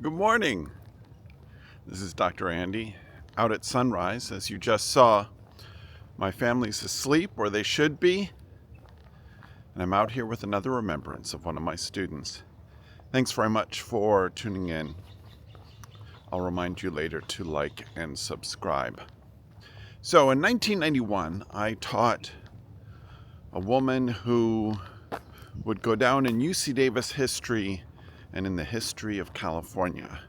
Good morning. This is Dr. Andy out at sunrise. As you just saw, my family's asleep, or they should be, and I'm out here with another remembrance of one of my students. Thanks very much for tuning in. I'll remind you later to like and subscribe. So in 1991, I taught a woman who would go down in UC Davis history and in the history of California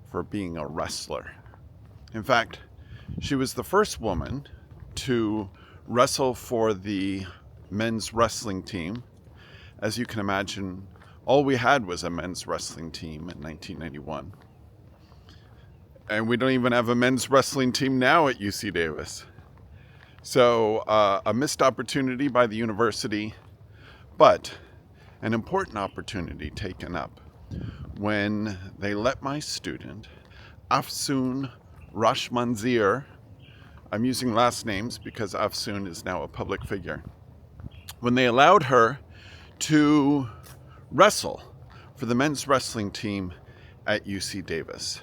for being a wrestler. In fact, she was the first woman to wrestle for the men's wrestling team. As you can imagine, all we had was a men's wrestling team in 1991. And we don't even have a men's wrestling team now at UC Davis. So a missed opportunity by the university, but an important opportunity taken up when they let my student, Afsoon Rashmanzir, I'm using last names because Afsoon is now a public figure, when they allowed her to wrestle for the men's wrestling team at UC Davis.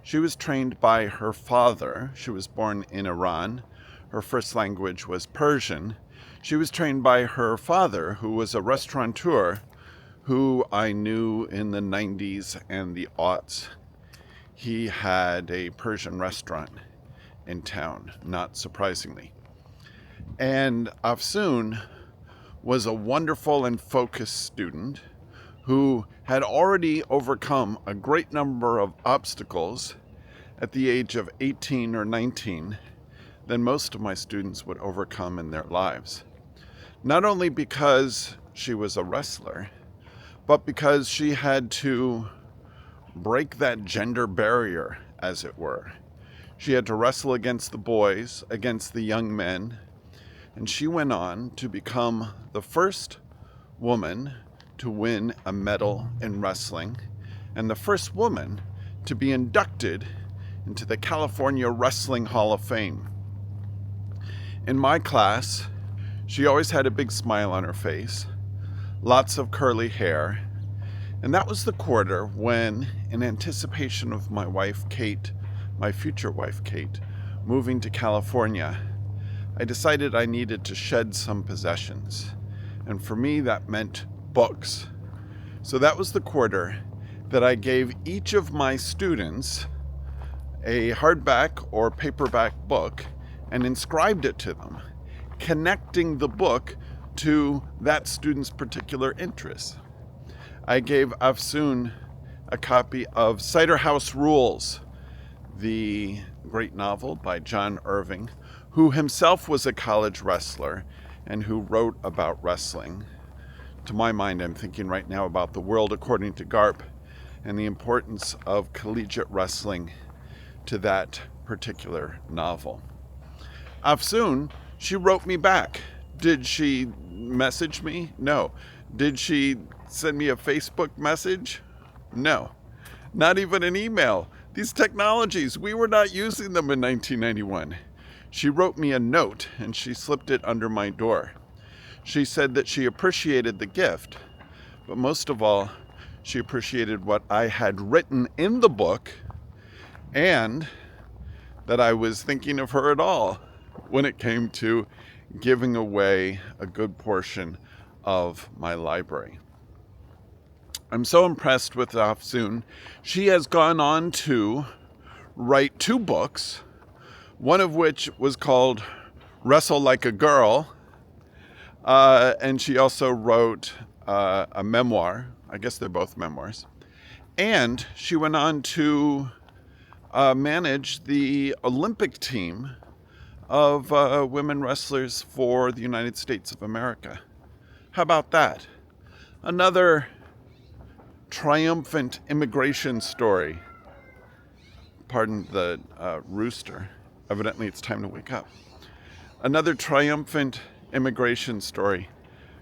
She was trained by her father. She was born in Iran. Her first language was Persian. She was trained by her father, who was a restaurateur who I knew in the 90s and the aughts. He had a Persian restaurant in town, not surprisingly. And Afsoon was a wonderful and focused student who had already overcome a great number of obstacles at the age of 18 or 19 than most of my students would overcome in their lives. Not only because she was a wrestler, but because she had to break that gender barrier, as it were. She had to wrestle against the boys, against the young men, and she went on to become the first woman to win a medal in wrestling and the first woman to be inducted into the California Wrestling Hall of Fame. In my class, she always had a big smile on her face, lots of curly hair, and that was the quarter when, in anticipation of my wife Kate, my future wife Kate, moving to California, I decided I needed to shed some possessions. And for me, that meant books. So that was the quarter that I gave each of my students a hardback or paperback book and inscribed it to them, connecting the book to that student's particular interests. I gave Afsoon a copy of Cider Rules, the great novel by John Irving, who himself was a college wrestler and who wrote about wrestling. To my mind, I'm thinking right now about The World According to Garp and the importance of collegiate wrestling to that particular novel. Afsoon, she wrote me back. Did she message me? No. Did she send me a Facebook message? No. Not even an email. These technologies, we were not using them in 1991. She wrote me a note and she slipped it under my door. She said that she appreciated the gift, but most of all, she appreciated what I had written in the book and that I was thinking of her at all when it came to giving away a good portion of my library. I'm so impressed with Afsoon. She has gone on to write 2 books, one of which was called Wrestle Like a Girl, and she also wrote a memoir. I guess they're both memoirs. And she went on to manage the Olympic team of women wrestlers for the United States of America. How about that? Another triumphant immigration story. Pardon the rooster. Evidently it's time to wake up. Another triumphant immigration story,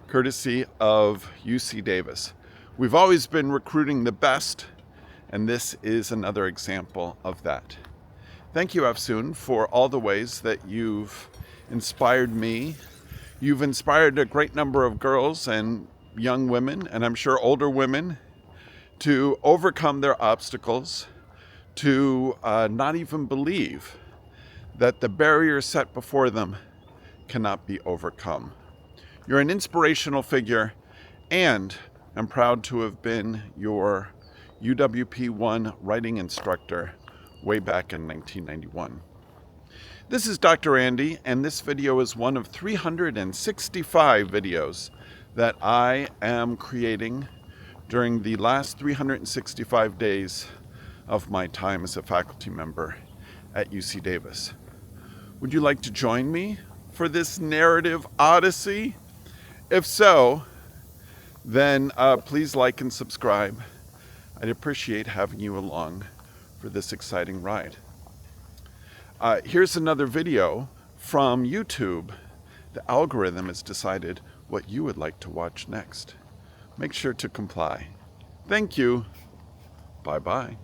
courtesy of UC Davis. We've always been recruiting the best, and this is another example of that. Thank you, Afsoon, for all the ways that you've inspired me. You've inspired a great number of girls and young women, and I'm sure older women, to overcome their obstacles, to not even believe that the barriers set before them cannot be overcome. You're an inspirational figure, and I'm proud to have been your UWP1 writing instructor way back in 1991. This is Dr. Andy, and this video is one of 365 videos that I am creating during the last 365 days of my time as a faculty member at UC Davis. Would you like to join me for this narrative odyssey? If so, then please like and subscribe. I'd appreciate having you along for this exciting ride. Here's another video from YouTube. The algorithm has decided what you would like to watch next. Make sure to comply. Thank you. Bye-bye.